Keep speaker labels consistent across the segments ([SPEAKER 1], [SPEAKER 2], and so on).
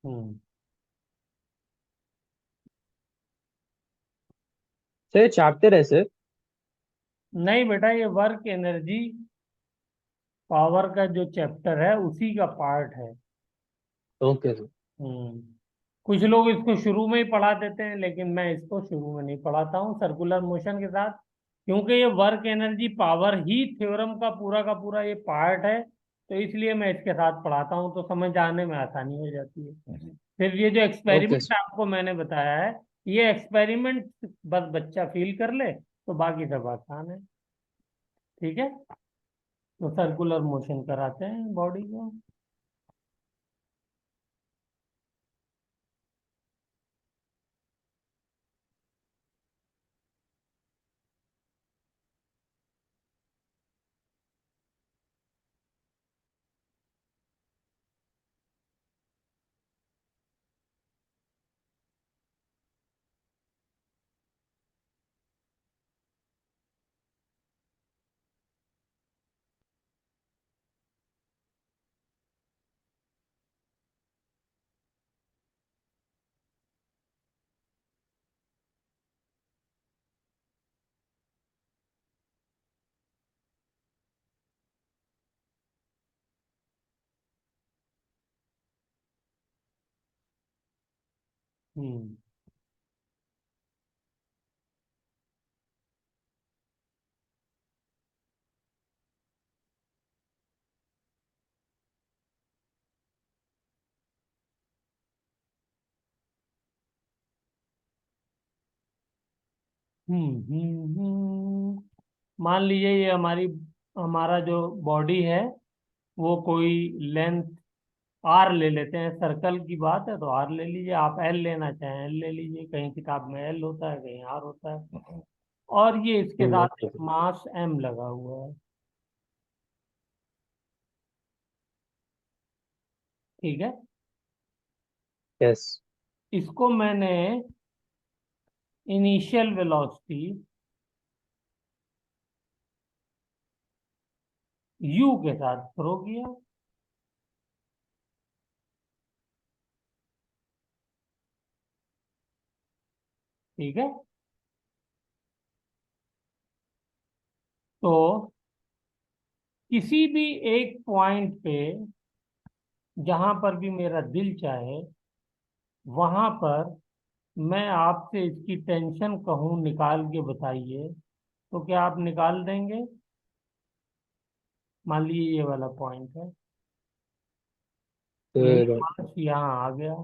[SPEAKER 1] हम्म।
[SPEAKER 2] Sir chapter है sir?
[SPEAKER 1] नहीं बेटा, ये वर्क एनर्जी पावर का जो चैप्टर है उसी का पार्ट है।
[SPEAKER 2] Okay sir.
[SPEAKER 1] हम्म। कुछ लोग इसको शुरू में ही पढ़ा देते हैं, लेकिन मैं इसको शुरू में नहीं पढ़ाता हूँ सर्कुलर मोशन के साथ, क्योंकि ये वर्क एनर्जी पावर ही थ्योरम का पूरा ये पार्ट है। तो इसलिए मैं इसके साथ पढ़ाता हूँ, तो समझ आने में आसानी हो जाती है। फिर ये जो
[SPEAKER 2] ओके
[SPEAKER 1] एक्सपेरिमेंट
[SPEAKER 2] सर।
[SPEAKER 1] आपको मैंने बताया है, ये एक्सपेरिमेंट बस बच्चा फील कर ले तो बाकी सब आसान है। ठीक है। तो सर्कुलर मोशन कराते हैं बॉडी को। हम्म। मान लीजिए ये हमारा जो बॉडी है, वो कोई लेंथ आर ले लेते हैं। सर्कल की बात है तो आर ले लीजिए, आप एल लेना चाहें एल ले लीजिए, कहीं किताब में एल होता है कहीं आर होता है। और ये इसके साथ
[SPEAKER 2] ओके
[SPEAKER 1] एक
[SPEAKER 2] सर।
[SPEAKER 1] मास एम लगा हुआ है। ठीक है।
[SPEAKER 2] यस।
[SPEAKER 1] इसको मैंने इनिशियल वेलोसिटी यू के साथ थ्रो किया। ठीक है। तो किसी भी एक पॉइंट पे जहां पर भी मेरा दिल चाहे, वहां पर मैं आपसे इसकी टेंशन कहूं निकाल के बताइए, तो क्या आप निकाल देंगे? मान लीजिए ये वाला पॉइंट है, यही
[SPEAKER 2] फिर
[SPEAKER 1] मार्क्स यहाँ आ गया।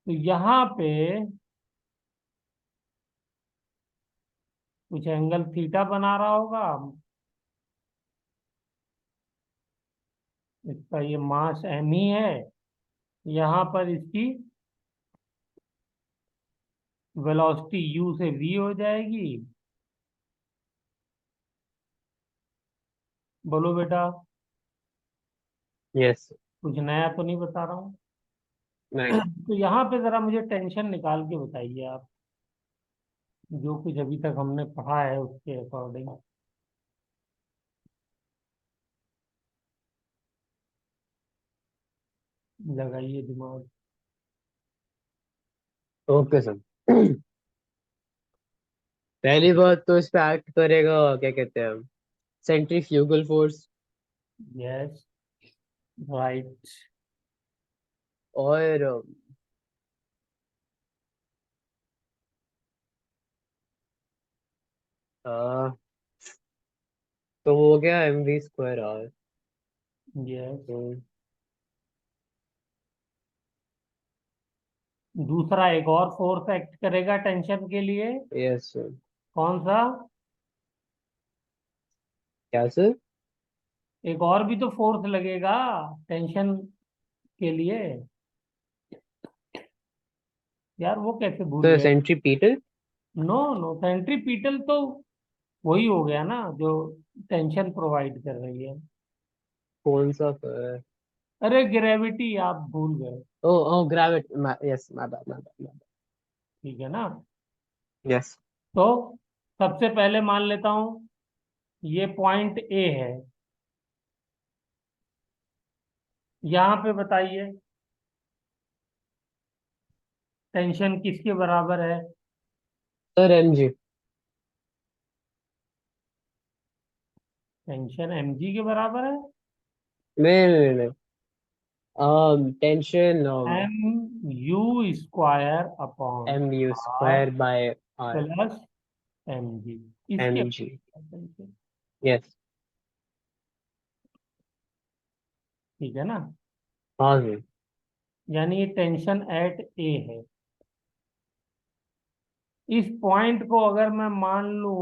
[SPEAKER 1] तो यहाँ पे कुछ एंगल थीटा बना रहा होगा। इसका ये मास एम ही है। यहाँ पर इसकी वेलोसिटी यू से वी हो जाएगी। बोलो बेटा।
[SPEAKER 2] यस।
[SPEAKER 1] कुछ नया तो नहीं बता रहा हूँ?
[SPEAKER 2] नहीं।
[SPEAKER 1] तो यहाँ पे जरा मुझे टेंशन निकाल के बताइए आप, जो कुछ अभी तक हमने पढ़ा है उसके अकॉर्डिंग। लगाइए दिमाग।
[SPEAKER 2] Okay sir. पहली बात तो इस पे एक्ट करेगा, क्या कहते हैं, सेंट्रीफ्यूगल फोर्स।
[SPEAKER 1] यस। राइट।
[SPEAKER 2] और आ, तो हो गया mv² r।
[SPEAKER 1] यस।
[SPEAKER 2] तो
[SPEAKER 1] दूसरा एक और फोर्स एक्ट करेगा टेंशन के लिए।
[SPEAKER 2] Yes sir.
[SPEAKER 1] कौन सा?
[SPEAKER 2] क्या सर?
[SPEAKER 1] एक और भी तो फोर्स लगेगा टेंशन के लिए। यार वो कैसे भूल
[SPEAKER 2] सर
[SPEAKER 1] गए?
[SPEAKER 2] सेंट्रीपीटल।
[SPEAKER 1] नो नो, सेंट्रीपीटल तो वही हो गया ना जो टेंशन प्रोवाइड कर रही है।
[SPEAKER 2] कौन सा सर?
[SPEAKER 1] अरे ग्रेविटी आप भूल गए।
[SPEAKER 2] Oh oh gravity, yes, my bad, my bad.
[SPEAKER 1] ठीक है ना?
[SPEAKER 2] यस।
[SPEAKER 1] तो सबसे पहले मान लेता हूं ये पॉइंट ए है। यहाँ पे बताइए टेंशन किसके बराबर है?
[SPEAKER 2] Sir mg।
[SPEAKER 1] टेंशन mg के बराबर है।
[SPEAKER 2] नहीं, tension
[SPEAKER 1] M U square upon
[SPEAKER 2] mu
[SPEAKER 1] R
[SPEAKER 2] square by r।
[SPEAKER 1] Plus M G, इसके
[SPEAKER 2] mg। यस।
[SPEAKER 1] ठीक है ना?
[SPEAKER 2] हाँ सर।
[SPEAKER 1] यानी ये टेंशन एट ए है। इस पॉइंट को अगर मैं मान लूं,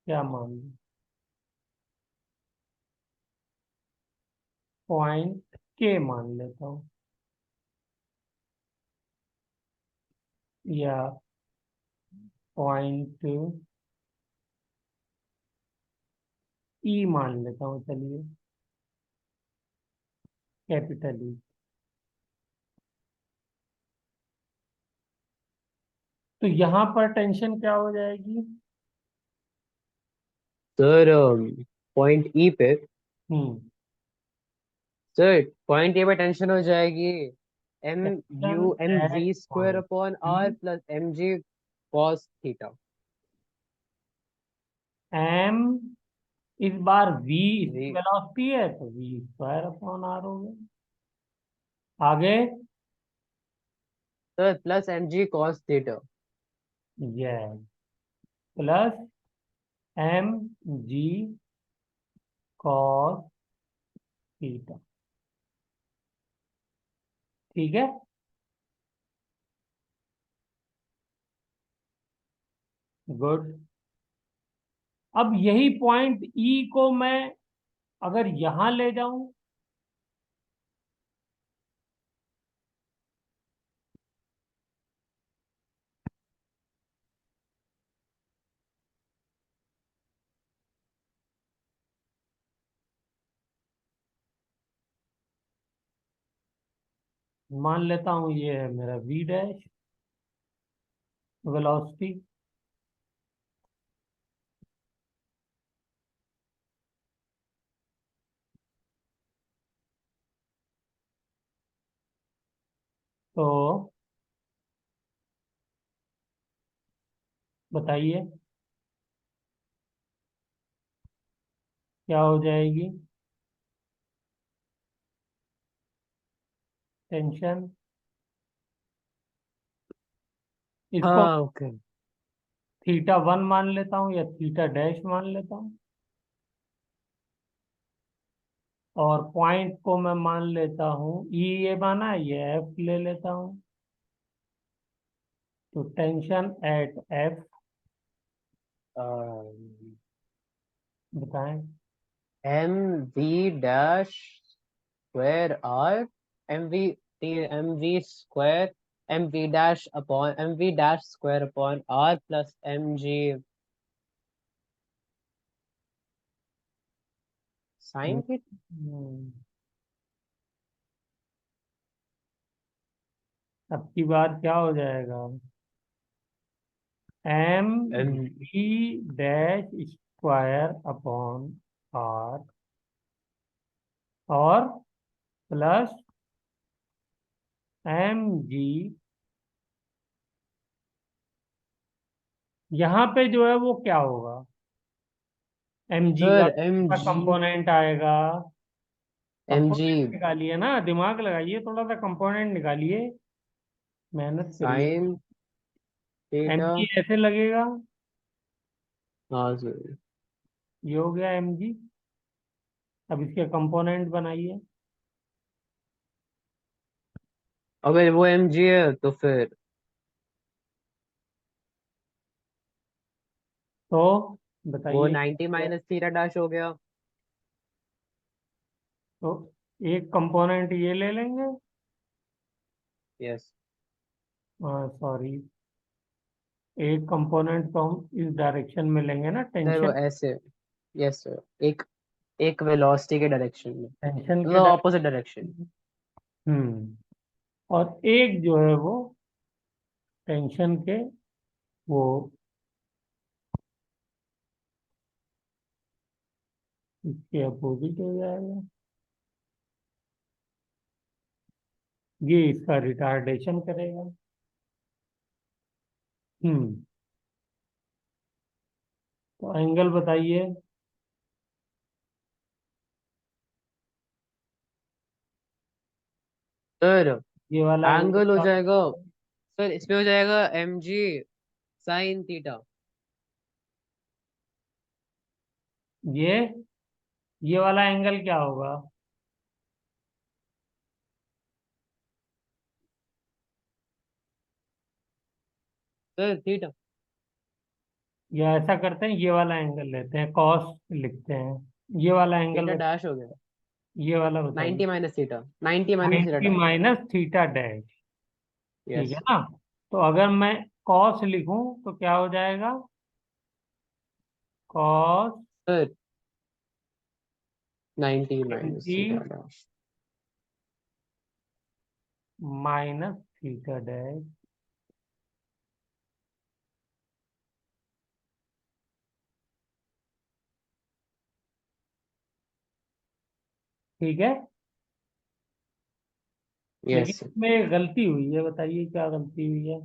[SPEAKER 1] क्या मान लूं, पॉइंट के मान लेता हूं, या पॉइंट ई मान लेता हूं, चलिए, कैपिटल ई। तो यहां पर टेंशन क्या हो जाएगी?
[SPEAKER 2] सर पॉइंट ई पे,
[SPEAKER 1] हम्म।
[SPEAKER 2] सर पॉइंट ए पे टेंशन हो जाएगी M
[SPEAKER 1] tension
[SPEAKER 2] U M
[SPEAKER 1] at
[SPEAKER 2] V square
[SPEAKER 1] point
[SPEAKER 2] upon R
[SPEAKER 1] E,
[SPEAKER 2] plus M G cos theta.
[SPEAKER 1] M, इस बार v इसकी
[SPEAKER 2] जी
[SPEAKER 1] वेलोसिटी है तो v स्क्वायर अपॉन आर हो गया। आगे,
[SPEAKER 2] sir plus M G cos theta.
[SPEAKER 1] ये plus M G cos theta. ठीक है। गुड। अब यही पॉइंट ई को मैं अगर यहां ले जाऊं, मान लेता हूं ये है मेरा v डैश वेलोसिटी, तो बताइए क्या हो जाएगी टेंशन? इसको
[SPEAKER 2] हाँ ओके।
[SPEAKER 1] थीटा वन मान लेता हूँ या थीटा डैश मान लेता हूँ, और पॉइंट को मैं मान लेता हूँ ई, ये माना है, ये एफ ले लेता हूँ। तो टेंशन एट एफ बताएं।
[SPEAKER 2] M V dash square R M V M V square M V dash upon M V dash square upon R plus M G
[SPEAKER 1] hmm,
[SPEAKER 2] sine theta.
[SPEAKER 1] Hmm, अब की बार क्या हो जाएगा? M
[SPEAKER 2] M
[SPEAKER 1] V dash square upon R और plus M G, यहाँ पे जो है वो क्या होगा? एम जी
[SPEAKER 2] सर एम
[SPEAKER 1] का
[SPEAKER 2] जी
[SPEAKER 1] कंपोनेंट आएगा।
[SPEAKER 2] एम जी
[SPEAKER 1] कंपोनेंट निकालिए ना, दिमाग लगाइए, थोड़ा सा कंपोनेंट निकालिए, मेहनत करिए।
[SPEAKER 2] Sign
[SPEAKER 1] M
[SPEAKER 2] theta.
[SPEAKER 1] जी ऐसे लगेगा,
[SPEAKER 2] हाँ सर।
[SPEAKER 1] ये हो गया एम जी। अब इसके कंपोनेंट बनाइए।
[SPEAKER 2] अगर वो एम जी है तो फिर
[SPEAKER 1] तो
[SPEAKER 2] वो
[SPEAKER 1] बताइए क्या
[SPEAKER 2] 90
[SPEAKER 1] होगा?
[SPEAKER 2] माइनस थीटा डैश हो गया।
[SPEAKER 1] तो एक कंपोनेंट ये ले लेंगे,
[SPEAKER 2] यस।
[SPEAKER 1] सॉरी, एक कंपोनेंट तो हम इस डायरेक्शन में लेंगे ना,
[SPEAKER 2] सर वो
[SPEAKER 1] टेंशन,
[SPEAKER 2] ऐसे। Yes sir. एक एक वेलोसिटी के डायरेक्शन में,
[SPEAKER 1] टेंशन
[SPEAKER 2] मतलब
[SPEAKER 1] के
[SPEAKER 2] ऑपोजिट डायरेक्शन।
[SPEAKER 1] डायरेक्शन। और एक जो है वो टेंशन के, वो इसके अपोजिट हो जाएगा, ये इसका रिटार्डेशन करेगा। हम्म। तो एंगल बताइए।
[SPEAKER 2] सर
[SPEAKER 1] ये वाला एंगल
[SPEAKER 2] एंगल हो
[SPEAKER 1] क्या
[SPEAKER 2] जाएगा,
[SPEAKER 1] होगा?
[SPEAKER 2] सर इसमें हो जाएगा mg sin थीटा।
[SPEAKER 1] ये ये वाला एंगल क्या होगा?
[SPEAKER 2] Sir theta.
[SPEAKER 1] या ऐसा करते हैं, ये वाला एंगल लेते हैं, कॉस लिखते हैं। ये वाला एंगल
[SPEAKER 2] थीटा
[SPEAKER 1] बता,
[SPEAKER 2] डैश हो गया,
[SPEAKER 1] ये वाला बताइए।
[SPEAKER 2] 90 minus theta, 90 minus theta
[SPEAKER 1] 90
[SPEAKER 2] dash.
[SPEAKER 1] Minus theta dash. ठीक
[SPEAKER 2] यस
[SPEAKER 1] है ना? तो अगर मैं कॉस लिखूं तो क्या हो जाएगा? Cos
[SPEAKER 2] sir, 90 minus
[SPEAKER 1] 90
[SPEAKER 2] theta dash.
[SPEAKER 1] Minus theta dash. ठीक है। लेकिन
[SPEAKER 2] यस
[SPEAKER 1] इसमें एक गलती हुई है, बताइए क्या गलती हुई है?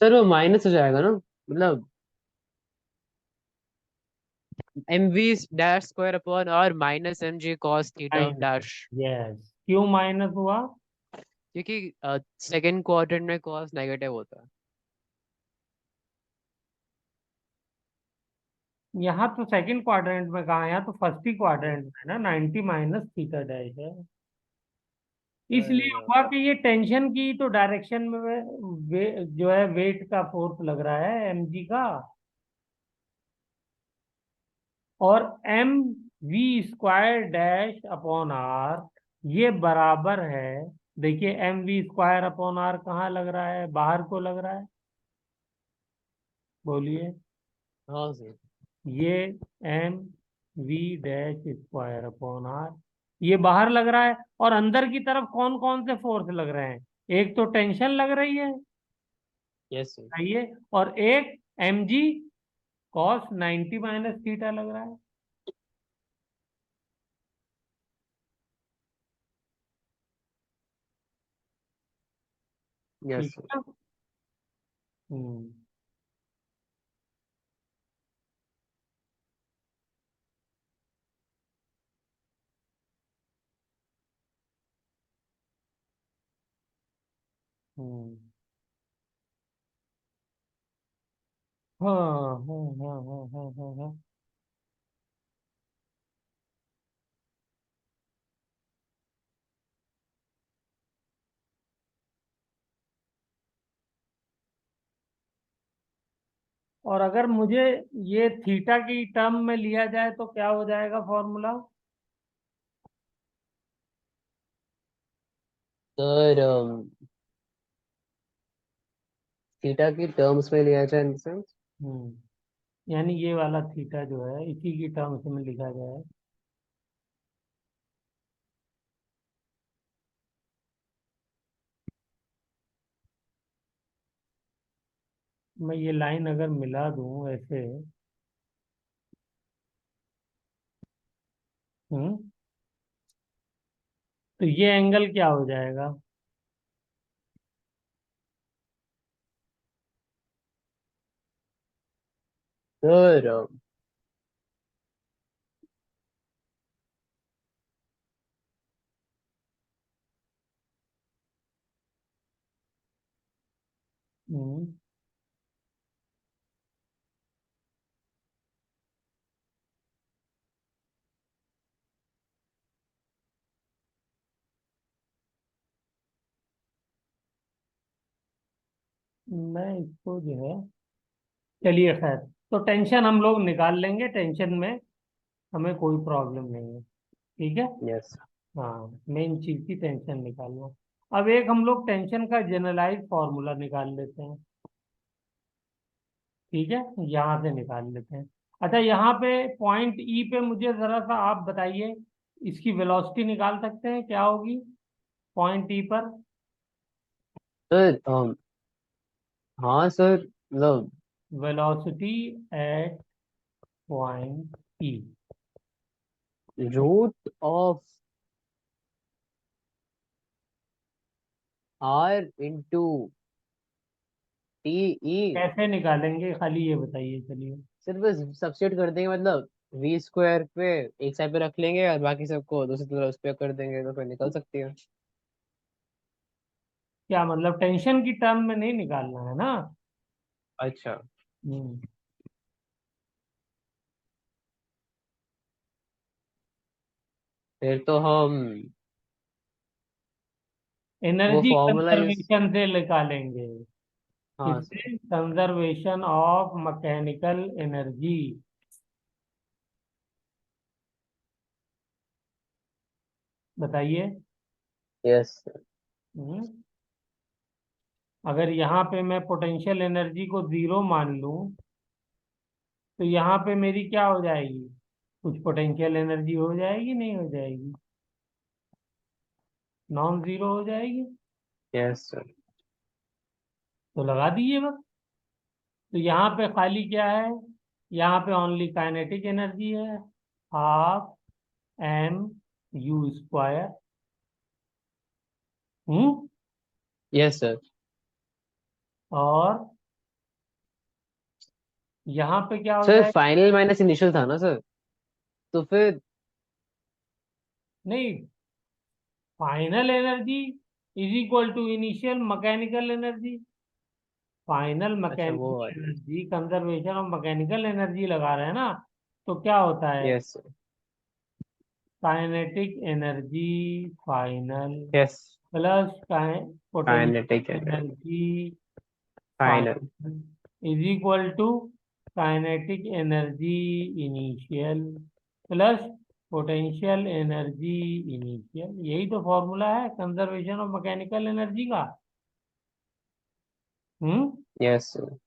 [SPEAKER 2] सर, वो माइनस हो जाएगा ना, मतलब M V dash square upon R minus M G cos theta
[SPEAKER 1] minus.
[SPEAKER 2] Dash.
[SPEAKER 1] Yes, क्यों माइनस हुआ?
[SPEAKER 2] क्योंकि सेकेंड क्वाड्रेंट में कॉस नेगेटिव होता है।
[SPEAKER 1] यहाँ तो सेकंड क्वाड्रेंट में कहा, यहाँ तो फर्स्ट ही क्वाड्रेंट में है ना, 90 माइनस थीटा डैश है। इसलिए
[SPEAKER 2] सर
[SPEAKER 1] हुआ कि ये टेंशन की तो डायरेक्शन में जो है वेट का फोर्स लग रहा है mg का, और M V square dash upon R ये बराबर है। देखिए M V square upon R कहाँ लग रहा है? बाहर को लग रहा है। बोलिए।
[SPEAKER 2] हाँ सर।
[SPEAKER 1] ये M V dash square upon R ये बाहर लग रहा है, और अंदर की तरफ कौन कौन से फोर्स लग रहे हैं? एक तो टेंशन लग रही है,
[SPEAKER 2] यस सर।
[SPEAKER 1] आइए, और एक M G cos 90 minus theta लग रहा है।
[SPEAKER 2] यस
[SPEAKER 1] ठीक
[SPEAKER 2] सर।
[SPEAKER 1] है ना? हम्म। हम्म। हाँ हाँ हाँ हाँ हाँ हाँ हाँ। और अगर मुझे ये थीटा की टर्म में लिया जाए तो क्या हो जाएगा फॉर्मूला?
[SPEAKER 2] सर थीटा की टर्म्स में लिया जाए इन सेंस।
[SPEAKER 1] यानी ये वाला थीटा जो है इसी की टर्म्स में लिखा जाए। मैं ये लाइन अगर मिला दूं ऐसे, हम्म, तो ये एंगल क्या हो जाएगा?
[SPEAKER 2] सर
[SPEAKER 1] हम्म, मैं इसको जो है, चलिए खैर, तो टेंशन हम लोग निकाल लेंगे, टेंशन में हमें कोई प्रॉब्लम नहीं है। ठीक है।
[SPEAKER 2] यस।
[SPEAKER 1] हाँ, मेन चीज की टेंशन निकालना। अब एक हम लोग टेंशन का जनरलाइज फॉर्मूला निकाल लेते हैं। ठीक है, यहाँ से निकाल लेते हैं। अच्छा, यहाँ पे पॉइंट ई पे मुझे जरा सा आप बताइए, इसकी वेलोसिटी निकाल सकते हैं क्या होगी पॉइंट ई पर?
[SPEAKER 2] सर हाँ सर, मतलब
[SPEAKER 1] velocity at point E.
[SPEAKER 2] Root of R into T E.
[SPEAKER 1] कैसे निकालेंगे खाली ये बताइए, चलिए।
[SPEAKER 2] सिर्फ बस सब्स्टिट्यूट कर देंगे, मतलब वी स्क्वायर पे एक साइड पे रख लेंगे और बाकी सबको दूसरी तरफ उस पे कर देंगे तो फिर निकल सकती है।
[SPEAKER 1] क्या मतलब, टेंशन की टर्म में नहीं निकालना है ना?
[SPEAKER 2] अच्छा।
[SPEAKER 1] हम्म।
[SPEAKER 2] फिर तो हम वो
[SPEAKER 1] एनर्जी
[SPEAKER 2] फॉर्मूला यूज।
[SPEAKER 1] कंजर्वेशन से निकालेंगे।
[SPEAKER 2] हाँ सर।
[SPEAKER 1] किससे? Conservation of mechanical energy. बताइए।
[SPEAKER 2] यस।
[SPEAKER 1] हम्म। अगर यहाँ पे मैं पोटेंशियल एनर्जी को जीरो मान लूं, तो यहाँ पे मेरी क्या हो जाएगी? कुछ पोटेंशियल एनर्जी हो जाएगी, नहीं हो जाएगी? नॉन जीरो हो जाएगी।
[SPEAKER 2] Yes sir.
[SPEAKER 1] तो लगा दीजिए बस। तो यहाँ पे खाली क्या है? यहाँ पे ओनली काइनेटिक एनर्जी है, half M U square. Hmm.
[SPEAKER 2] Yes sir.
[SPEAKER 1] और यहाँ पे क्या हो
[SPEAKER 2] सर
[SPEAKER 1] जाएगा?
[SPEAKER 2] फाइनल माइनस इनिशियल था ना सर, तो फिर।
[SPEAKER 1] नहीं, final energy is equal to initial mechanical energy. Final
[SPEAKER 2] अच्छा वो
[SPEAKER 1] मैकेनिकल
[SPEAKER 2] वाली।
[SPEAKER 1] Energy, conservation of mechanical energy लगा रहे हैं ना, तो क्या होता है?
[SPEAKER 2] Yes sir.
[SPEAKER 1] Kinetic energy final
[SPEAKER 2] yes.
[SPEAKER 1] Plus
[SPEAKER 2] kinetic
[SPEAKER 1] potential
[SPEAKER 2] energy
[SPEAKER 1] energy
[SPEAKER 2] final.
[SPEAKER 1] Final is equal to kinetic energy initial plus potential energy initial. यही तो फॉर्मूला है कंजर्वेशन ऑफ मैकेनिकल एनर्जी का। हम्म।
[SPEAKER 2] Yes sir.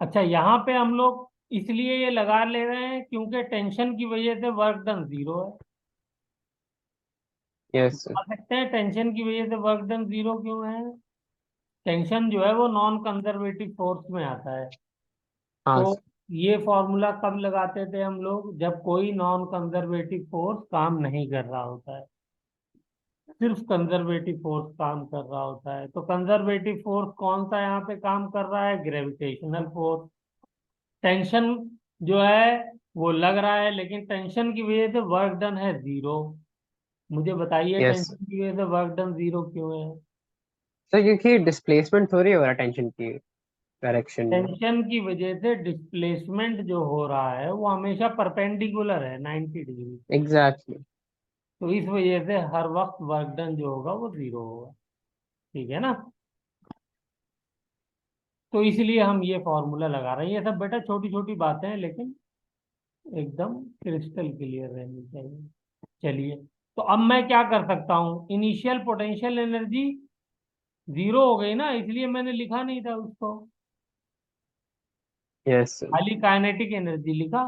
[SPEAKER 1] अच्छा, यहाँ पे हम लोग इसलिए ये लगा ले रहे हैं क्योंकि टेंशन की वजह से वर्क डन जीरो है।
[SPEAKER 2] Yes sir.
[SPEAKER 1] बता सकते हैं टेंशन की वजह से वर्क डन जीरो क्यों है? टेंशन जो है वो नॉन कंजर्वेटिव फोर्स में आता है। तो
[SPEAKER 2] हाँ सर।
[SPEAKER 1] ये फॉर्मूला कब लगाते थे हम लोग? जब कोई नॉन कंजर्वेटिव फोर्स काम नहीं कर रहा होता है, सिर्फ कंजर्वेटिव फोर्स काम कर रहा होता है। तो कंजर्वेटिव फोर्स कौन सा यहाँ पे काम कर रहा है? Gravitational force. टेंशन जो है वो लग रहा है, लेकिन टेंशन की वजह से वर्क डन है जीरो। मुझे बताइए
[SPEAKER 2] यस सर।
[SPEAKER 1] टेंशन की वजह से वर्क डन जीरो क्यों है?
[SPEAKER 2] सर क्योंकि डिस्प्लेसमेंट थोड़ी हो रहा है टेंशन की डायरेक्शन में।
[SPEAKER 1] टेंशन की वजह से डिस्प्लेसमेंट जो हो रहा है वो हमेशा परपेंडिकुलर है 90 डिग्री।
[SPEAKER 2] एग्जैक्टली।
[SPEAKER 1] तो इस वजह से हर वक्त वर्क डन जो होगा वो जीरो होगा। ठीक है ना? तो इसलिए हम ये फॉर्मूला लगा रहे हैं। ये सब बेटा छोटी छोटी बातें हैं, लेकिन एकदम क्रिस्टल क्लियर रहनी चाहिए। चलिए, तो अब मैं क्या कर सकता हूँ? इनिशियल पोटेंशियल एनर्जी जीरो हो गई ना, इसलिए मैंने लिखा नहीं था उसको,
[SPEAKER 2] यस सर।
[SPEAKER 1] खाली काइनेटिक एनर्जी लिखा।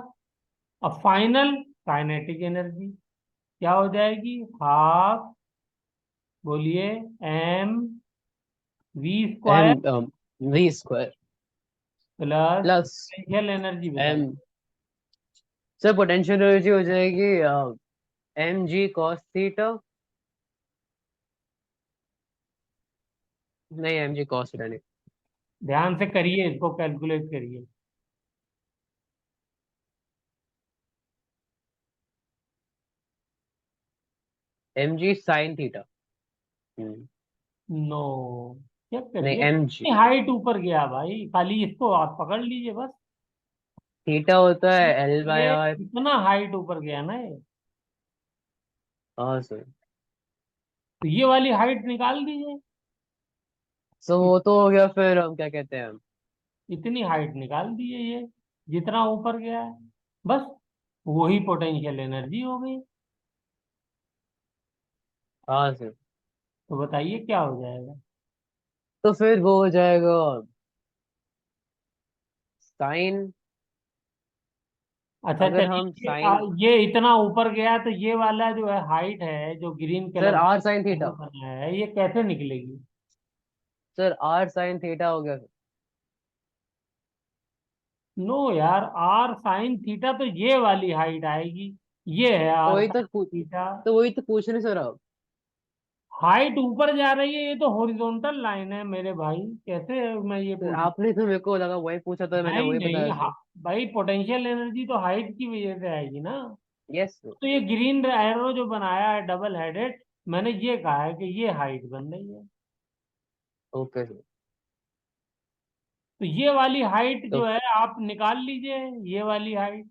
[SPEAKER 1] अब फाइनल काइनेटिक एनर्जी क्या हो जाएगी? हाफ, बोलिए, M V
[SPEAKER 2] M
[SPEAKER 1] square
[SPEAKER 2] V square
[SPEAKER 1] plus
[SPEAKER 2] plus
[SPEAKER 1] potential energy
[SPEAKER 2] M.
[SPEAKER 1] बताइए।
[SPEAKER 2] सर पोटेंशियल एनर्जी हो जाएगी एम जी कॉस थीटा। नहीं, एम जी कॉस थीटा नहीं।
[SPEAKER 1] ध्यान से करिए, इसको कैलकुलेट करिए।
[SPEAKER 2] M G sine theta.
[SPEAKER 1] No, check
[SPEAKER 2] नहीं,
[SPEAKER 1] करिए
[SPEAKER 2] एम जी।
[SPEAKER 1] कितनी हाइट ऊपर गया भाई, खाली इसको आप पकड़ लीजिए बस।
[SPEAKER 2] थीटा होता है एल बाय
[SPEAKER 1] ये
[SPEAKER 2] आर।
[SPEAKER 1] कितना हाइट ऊपर गया ना ये।
[SPEAKER 2] हाँ सर।
[SPEAKER 1] तो ये वाली हाइट निकाल दीजिए।
[SPEAKER 2] सो वो तो हो गया, फिर हम क्या कहते हैं।
[SPEAKER 1] इतनी हाइट निकाल दीजिए ये, जितना ऊपर गया है, बस वही पोटेंशियल एनर्जी हो गई।
[SPEAKER 2] हाँ सर।
[SPEAKER 1] तो बताइए क्या हो जाएगा?
[SPEAKER 2] तो फिर वो हो जाएगा साइन।
[SPEAKER 1] अच्छा
[SPEAKER 2] अगर हम
[SPEAKER 1] चलिए,
[SPEAKER 2] साइन।
[SPEAKER 1] ये इतना ऊपर गया तो ये वाला जो है हाइट है, जो green
[SPEAKER 2] sir
[SPEAKER 1] colour
[SPEAKER 2] R sine theta.
[SPEAKER 1] बना है, ये कैसे निकलेगी?
[SPEAKER 2] सर आर साइन थीटा हो गया।
[SPEAKER 1] नो यार, आर साइन थीटा तो ये वाली हाइट आएगी, ये है
[SPEAKER 2] तो
[SPEAKER 1] आर
[SPEAKER 2] वही
[SPEAKER 1] साइन
[SPEAKER 2] तो
[SPEAKER 1] थीटा।
[SPEAKER 2] तो वही तो पूछ रहे सर आप।
[SPEAKER 1] हाइट ऊपर जा रही है, ये तो हॉरिजॉन्टल लाइन है मेरे भाई, कैसे मैं ये
[SPEAKER 2] तो
[SPEAKER 1] पूछ।
[SPEAKER 2] आपने तो मेरे को लगा वही पूछा, तो मैंने
[SPEAKER 1] नहीं
[SPEAKER 2] वही
[SPEAKER 1] नहीं,
[SPEAKER 2] बताया सर।
[SPEAKER 1] भाई पोटेंशियल एनर्जी तो हाइट की वजह से आएगी ना।
[SPEAKER 2] Yes sir.
[SPEAKER 1] तो ये ग्रीन एरो जो बनाया है डबल हेडेड, मैंने ये कहा है कि ये हाइट बन रही है।
[SPEAKER 2] Okay sir.
[SPEAKER 1] तो ये वाली हाइट
[SPEAKER 2] तो
[SPEAKER 1] जो है आप निकाल लीजिए, ये वाली हाइट।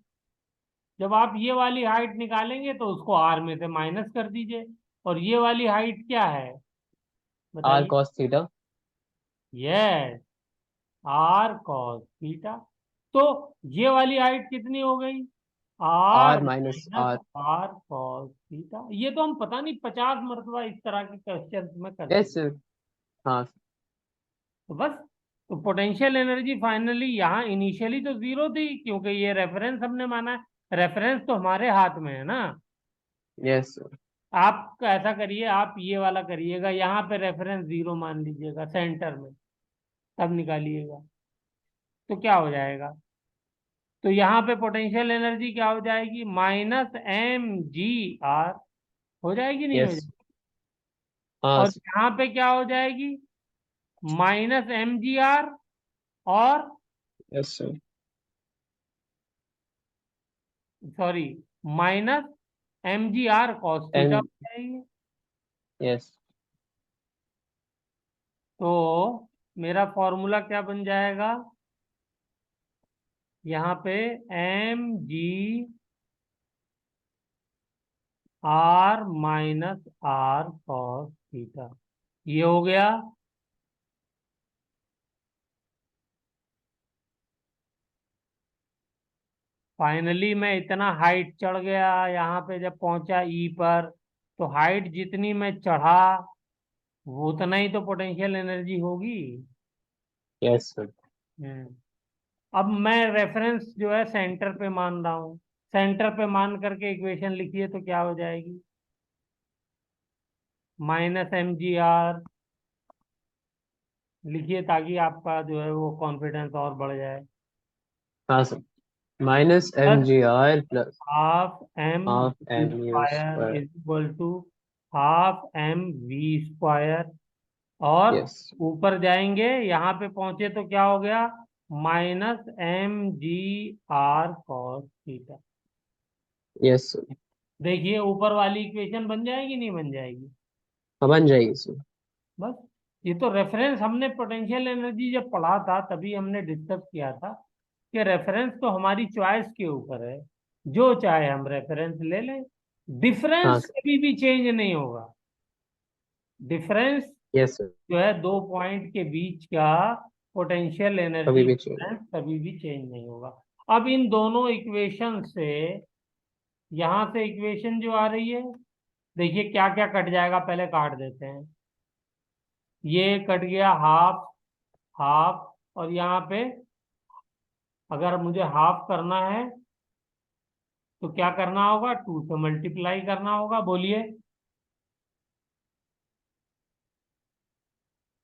[SPEAKER 1] जब आप ये वाली हाइट निकालेंगे तो उसको आर में से माइनस कर दीजिए। और ये वाली हाइट क्या है,
[SPEAKER 2] आर
[SPEAKER 1] बताइए।
[SPEAKER 2] Cos theta.
[SPEAKER 1] Yes, R cos theta. तो ये वाली हाइट कितनी हो गई, R
[SPEAKER 2] R minus
[SPEAKER 1] minus
[SPEAKER 2] R.
[SPEAKER 1] R cos theta. ये तो हम पता नहीं 50 मरतबा इस तरह के क्वेश्चन में कर
[SPEAKER 2] यस
[SPEAKER 1] चुके।
[SPEAKER 2] सर। हाँ।
[SPEAKER 1] तो बस, तो पोटेंशियल एनर्जी फाइनली यहाँ इनिशियली तो जीरो थी, क्योंकि ये रेफरेंस हमने माना है, रेफरेंस तो हमारे हाथ में है ना।
[SPEAKER 2] Yes sir.
[SPEAKER 1] आप ऐसा करिए, आप ये वाला करिएगा, यहाँ पे रेफरेंस जीरो मान लीजिएगा सेंटर में, तब निकालिएगा तो क्या हो जाएगा। तो यहाँ पे पोटेंशियल एनर्जी क्या हो जाएगी, -mg r हो जाएगी, नहीं हो
[SPEAKER 2] यस।
[SPEAKER 1] जाएगी।
[SPEAKER 2] हाँ
[SPEAKER 1] और
[SPEAKER 2] सर।
[SPEAKER 1] यहाँ पे क्या हो जाएगी, -mg r, और
[SPEAKER 2] yes sir.
[SPEAKER 1] Sorry, -mg r cos theta
[SPEAKER 2] and
[SPEAKER 1] हो जाएगी।
[SPEAKER 2] यस।
[SPEAKER 1] तो मेरा फॉर्मूला क्या बन जाएगा, यहाँ पे mg r - r cos theta, ये हो गया। फाइनली मैं इतना हाइट चढ़ गया, यहाँ पे जब पहुंचा ई पर, तो हाइट जितनी मैं चढ़ा वो उतना ही तो पोटेंशियल एनर्जी होगी।
[SPEAKER 2] Yes sir.
[SPEAKER 1] हम्म। अब मैं रेफरेंस जो है सेंटर पे मान रहा हूँ, सेंटर पे मान करके इक्वेशन लिखिए तो क्या हो जाएगी, -mgr लिखिए, ताकि आपका जो है वो कॉन्फिडेंस और बढ़ जाए।
[SPEAKER 2] हाँ sir. Minus M
[SPEAKER 1] plus
[SPEAKER 2] G R plus
[SPEAKER 1] half M
[SPEAKER 2] half
[SPEAKER 1] V
[SPEAKER 2] M U
[SPEAKER 1] square
[SPEAKER 2] square.
[SPEAKER 1] Is equal to half M V square. और
[SPEAKER 2] यस।
[SPEAKER 1] ऊपर जाएंगे, यहाँ पे पहुंचे तो क्या हो गया, -mg r cos theta.
[SPEAKER 2] Yes sir.
[SPEAKER 1] देखिए ऊपर वाली इक्वेशन बन जाएगी, नहीं बन जाएगी।
[SPEAKER 2] हाँ, बन जाएगी सर।
[SPEAKER 1] बस, ये तो रेफरेंस हमने पोटेंशियल एनर्जी जब पढ़ा था तभी हमने डिस्कस किया था कि रेफरेंस तो हमारी चॉइस के ऊपर है, जो चाहे हम रेफरेंस ले लें,
[SPEAKER 2] हाँ
[SPEAKER 1] डिफरेंस
[SPEAKER 2] सर।
[SPEAKER 1] कभी भी चेंज नहीं होगा। Difference
[SPEAKER 2] yes sir.
[SPEAKER 1] जो है दो पॉइंट के बीच का, पोटेंशियल
[SPEAKER 2] कभी
[SPEAKER 1] एनर्जी
[SPEAKER 2] भी चाहिए।
[SPEAKER 1] डिफरेंस कभी भी चेंज नहीं होगा। अब इन दोनों इक्वेशन से, यहाँ से इक्वेशन जो आ रही है, देखिए क्या क्या कट जाएगा, पहले काट देते हैं। ये कट गया हाफ, हाफ, और यहाँ पे अगर मुझे हाफ करना है तो क्या करना होगा, 2 से मल्टीप्लाई करना होगा, बोलिए।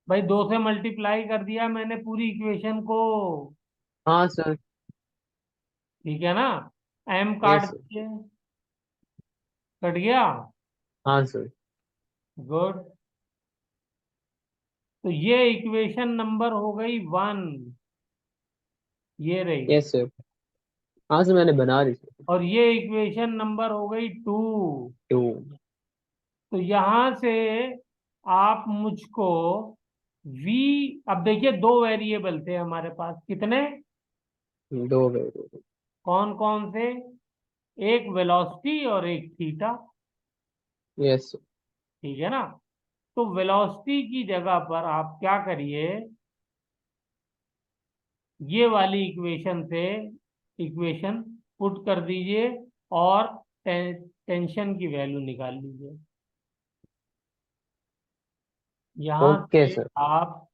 [SPEAKER 1] भाई 2 से मल्टीप्लाई कर दिया मैंने पूरी इक्वेशन को,
[SPEAKER 2] हाँ सर।
[SPEAKER 1] ठीक है ना। एम काट
[SPEAKER 2] यस सर।
[SPEAKER 1] दीजिए, कट गया।
[SPEAKER 2] हाँ सर।
[SPEAKER 1] गुड। तो ये इक्वेशन नंबर हो गई 1, ये रही।
[SPEAKER 2] Yes sir. हाँ सर, मैंने बना दी सर।
[SPEAKER 1] और ये इक्वेशन नंबर हो गई 2।
[SPEAKER 2] टू।
[SPEAKER 1] तो यहां से आप मुझको v, अब देखिए दो वेरिएबल थे हमारे पास, कितने,
[SPEAKER 2] दो वेरिएबल।
[SPEAKER 1] कौन कौन से, एक वेलोसिटी और एक थीटा,
[SPEAKER 2] यस सर।
[SPEAKER 1] ठीक है ना। तो वेलोसिटी की जगह पर आप क्या करिए, ये वाली इक्वेशन से इक्वेशन पुट कर दीजिए, और टेंशन की वैल्यू निकाल लीजिए। यहां
[SPEAKER 2] ओके
[SPEAKER 1] से
[SPEAKER 2] सर।
[SPEAKER 1] आप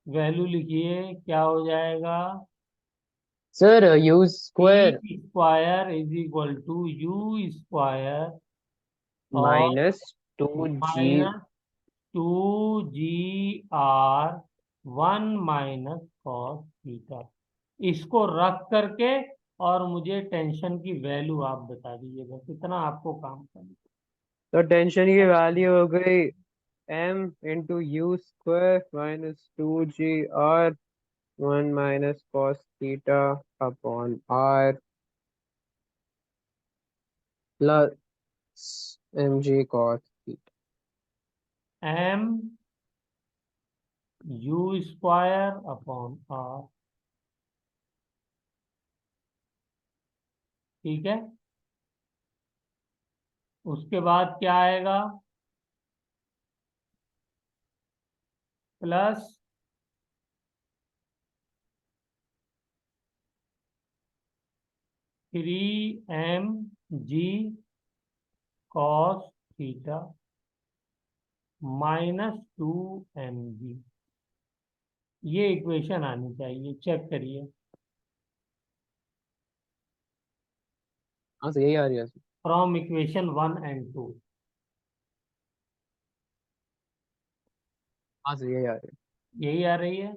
[SPEAKER 1] वैल्यू लिखिए, क्या हो जाएगा,
[SPEAKER 2] sir U
[SPEAKER 1] T
[SPEAKER 2] square
[SPEAKER 1] square is equal to U square, और
[SPEAKER 2] minus two G.
[SPEAKER 1] -2 g r 1 - cos theta. इसको रख करके और मुझे टेंशन की वैल्यू आप बता दीजिएगा, कितना आपको काम करना।
[SPEAKER 2] तो टेंशन की वैल्यू हो गई m into U square minus 2g r 1 minus cos theta upon r plus mg cos theta.
[SPEAKER 1] M U square upon R, ठीक है। उसके बाद क्या आएगा, plus 3mg cos theta -2mg। ये इक्वेशन आनी चाहिए, चेक करिए
[SPEAKER 2] हाँ तो यही आ रही है।
[SPEAKER 1] From equation 1 and 2।
[SPEAKER 2] हाँ तो यही आ रही है।
[SPEAKER 1] यही आ रही है।